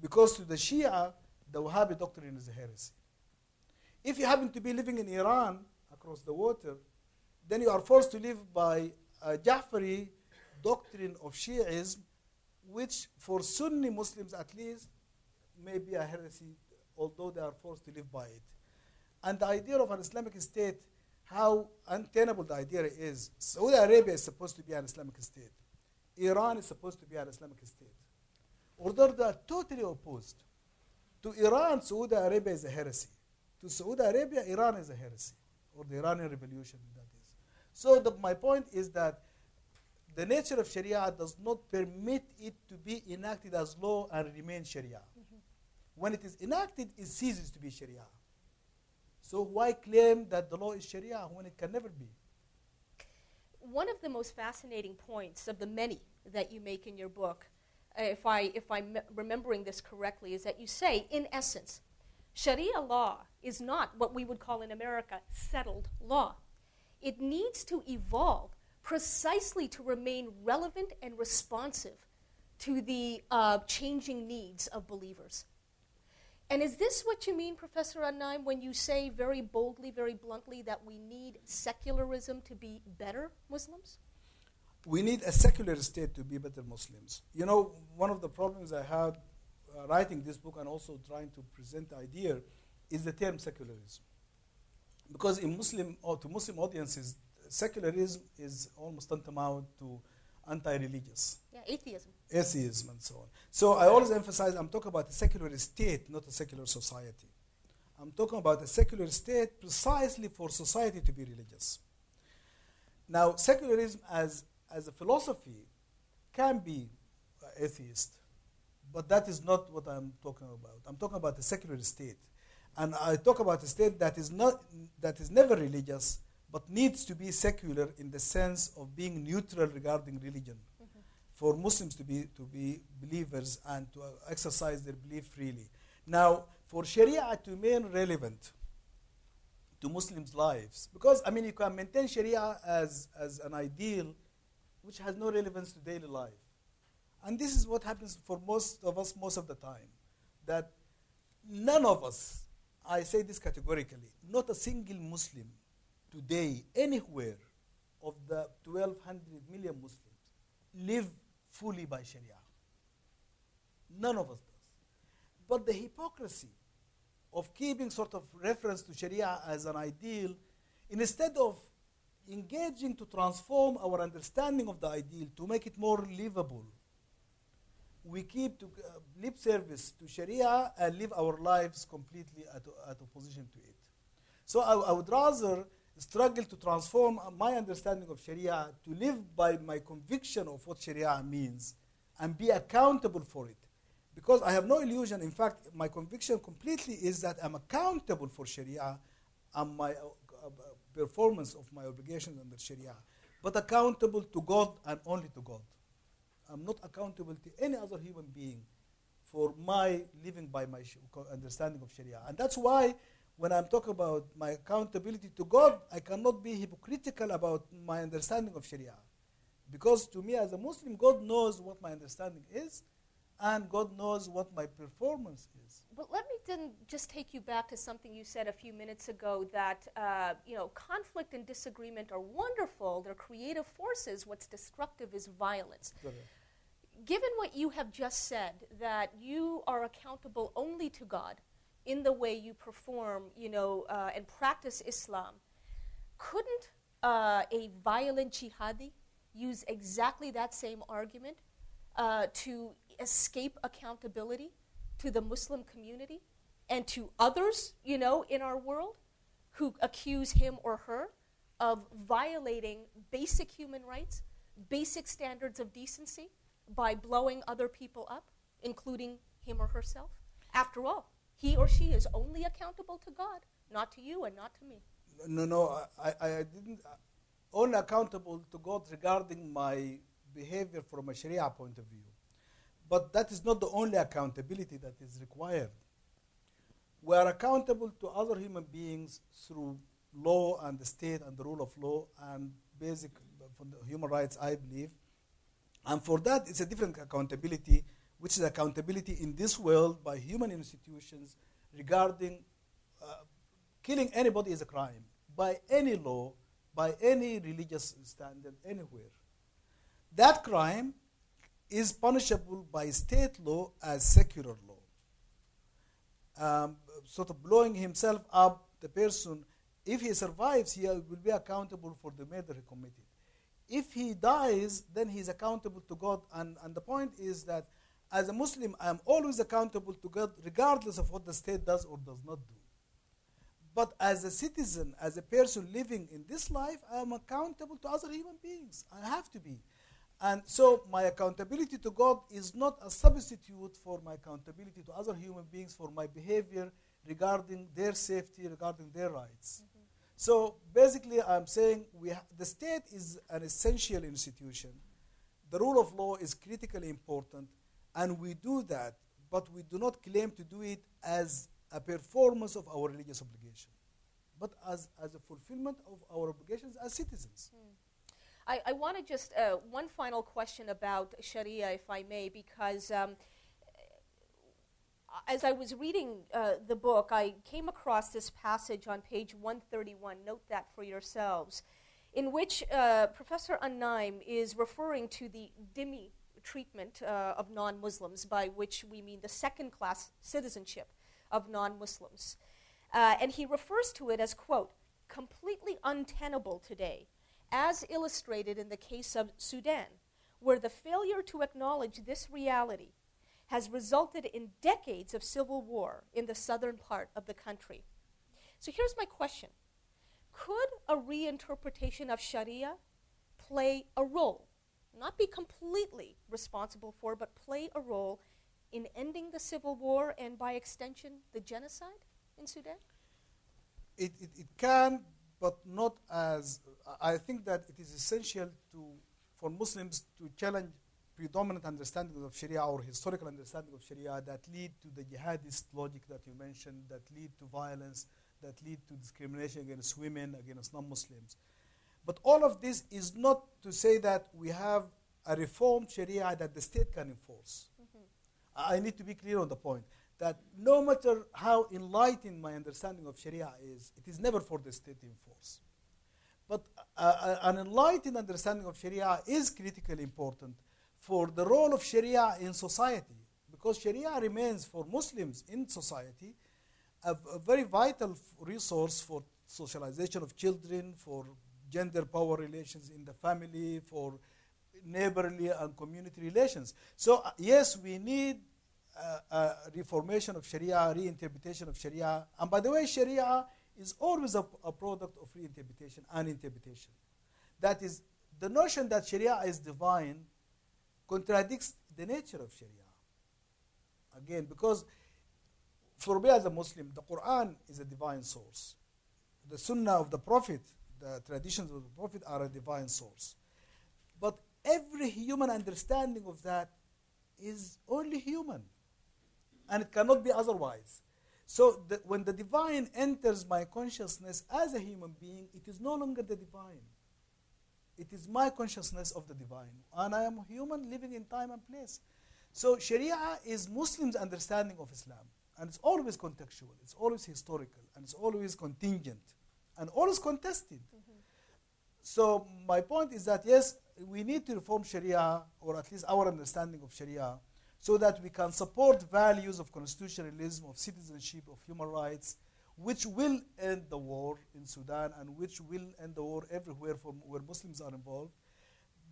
Because to the Shia, the Wahhabi doctrine is a heresy. If you happen to be living in Iran, across the water, then you are forced to live by a Ja'fari doctrine of Shi'ism, which for Sunni Muslims at least may be a heresy, although they are forced to live by it. And the idea of an Islamic state, how untenable the idea is. Saudi Arabia is supposed to be an Islamic state. Iran is supposed to be an Islamic state. Although they are totally opposed. To Iran, Saudi Arabia is a heresy. To Saudi Arabia, Iran is a heresy, or the Iranian Revolution, that is. So my point is that the nature of Sharia does not permit it to be enacted as law and remain Sharia. When it is enacted, it ceases to be Sharia. So why claim that the law is Sharia when it can never be? One of the most fascinating points of the many that you make in your book, if I'm remembering this correctly, is that you say, in essence, Sharia law is not what we would call in America settled law. It needs to evolve precisely to remain relevant and responsive to the changing needs of believers. And is this what you mean, Professor An-Naim, when you say very boldly, very bluntly, that we need secularism to be better Muslims? We need a secular state to be better Muslims. You know, one of the problems I had writing this book and also trying to present the idea is the term secularism. Because in Muslim, or to Muslim audiences, secularism is almost tantamount to anti-religious. Yeah, atheism. Atheism and so on. So I always emphasize I'm talking about a secular state, not a secular society. I'm talking about a secular state precisely for society to be religious. Now, secularism as a philosophy can be atheist, but that is not what I'm talking about. I'm talking about a secular state. And I talk about a state that is never religious, but needs to be secular in the sense of being neutral regarding religion. For Muslims to be believers and to exercise their belief freely. Now, for Sharia to remain relevant to Muslims' lives, because, I mean, you can maintain Sharia as an ideal which has no relevance to daily life. And this is what happens for most of us most of the time, that none of us, I say this categorically, not a single Muslim today, anywhere of the 1,200 million Muslims, live fully by Sharia. None of us does. But the hypocrisy of keeping sort of reference to Sharia as an ideal, instead of engaging to transform our understanding of the ideal, to make it more livable, we keep lip service to Sharia and live our lives completely at opposition to it. So I would rather struggle to transform my understanding of Sharia to live by my conviction of what Sharia means and be accountable for it. Because I have no illusion, in fact, my conviction completely is that I'm accountable for Sharia and my performance of my obligations under Sharia, but accountable to God and only to God. I'm not accountable to any other human being for my living by my understanding of Sharia. And that's why when I'm talking about my accountability to God, I cannot be hypocritical about my understanding of Sharia. Because to me as a Muslim, God knows what my understanding is, and God knows what my performance is. But let me then just take you back to something you said a few minutes ago, that conflict and disagreement are wonderful. They're creative forces. What's destructive is violence. Correct. Given what you have just said, that you are accountable only to God in the way you perform, and practice Islam, couldn't a violent jihadi use exactly that same argument to escape accountability to the Muslim community and to others, in our world who accuse him or her of violating basic human rights, basic standards of decency by blowing other people up, including him or herself? After all, he or she is only accountable to God, not to you and not to me. No, I didn't. Only accountable to God regarding my behavior from a Sharia point of view. But that is not the only accountability that is required. We are accountable to other human beings through law and the state and the rule of law and basic human rights, I believe. And for that, it's a different accountability which is accountability in this world by human institutions regarding killing anybody is a crime by any law, by any religious standard, anywhere. That crime is punishable by state law as secular law. Sort of blowing himself up, the person, if he survives, he will be accountable for the murder he committed. If he dies, then he is accountable to God. And the point is that as a Muslim, I am always accountable to God regardless of what the state does or does not do. But as a citizen, as a person living in this life, I am accountable to other human beings. I have to be. And so my accountability to God is not a substitute for my accountability to other human beings for my behavior regarding their safety, regarding their rights. Mm-hmm. So basically I'm saying the state is an essential institution. The rule of law is critically important, and we do that, but we do not claim to do it as a performance of our religious obligation, but as a fulfillment of our obligations as citizens. I want to just, one final question about Sharia, if I may, because as I was reading the book, I came across this passage on page 131, note that for yourselves, in which Professor An-Naim is referring to the dhimmi treatment of non-Muslims, by which we mean the second-class citizenship of non-Muslims. And he refers to it as, quote, completely untenable today, as illustrated in the case of Sudan, where the failure to acknowledge this reality has resulted in decades of civil war in the southern part of the country. So here's my question. Could a reinterpretation of Sharia play a role, not be completely responsible for, but play a role in ending the civil war and, by extension, the genocide in Sudan? It can, but not as... I think that it is essential for Muslims to challenge predominant understanding of Sharia or historical understanding of Sharia that lead to the jihadist logic that you mentioned, that lead to violence, that lead to discrimination against women, against non-Muslims. But all of this is not to say that we have a reformed Sharia that the state can enforce. Mm-hmm. I need to be clear on the point that no matter how enlightened my understanding of Sharia is, it is never for the state to enforce. But an enlightened understanding of Sharia is critically important for the role of Sharia in society, because Sharia remains for Muslims in society a very vital resource for socialization of children, for gender power relations in the family, for neighborly and community relations. So yes, we need a reformation of Sharia, reinterpretation of Sharia. And by the way, Sharia is always a product of reinterpretation and interpretation. That is, the notion that Sharia is divine contradicts the nature of Sharia. Again, because for me as a Muslim, the Quran is a divine source. The Sunnah of the Prophet, the traditions of the Prophet are a divine source. But every human understanding of that is only human. And it cannot be otherwise. So when the divine enters my consciousness as a human being, it is no longer the divine. It is my consciousness of the divine. And I am a human living in time and place. So Sharia is Muslims' understanding of Islam. And it's always contextual, it's always historical, and it's always contingent, and always contested. Mm-hmm. So my point is that, yes, we need to reform Sharia, or at least our understanding of Sharia, so that we can support values of constitutionalism, of citizenship, of human rights, which will end the war in Sudan and which will end the war everywhere where Muslims are involved.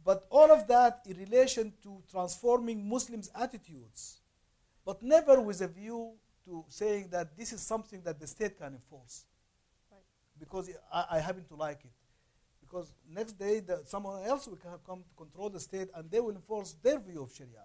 But all of that in relation to transforming Muslims' attitudes, but never with a view to saying that this is something that the state can enforce. Right. Because I happen to like it. Because next day someone else will come to control the state and they will enforce their view of Sharia.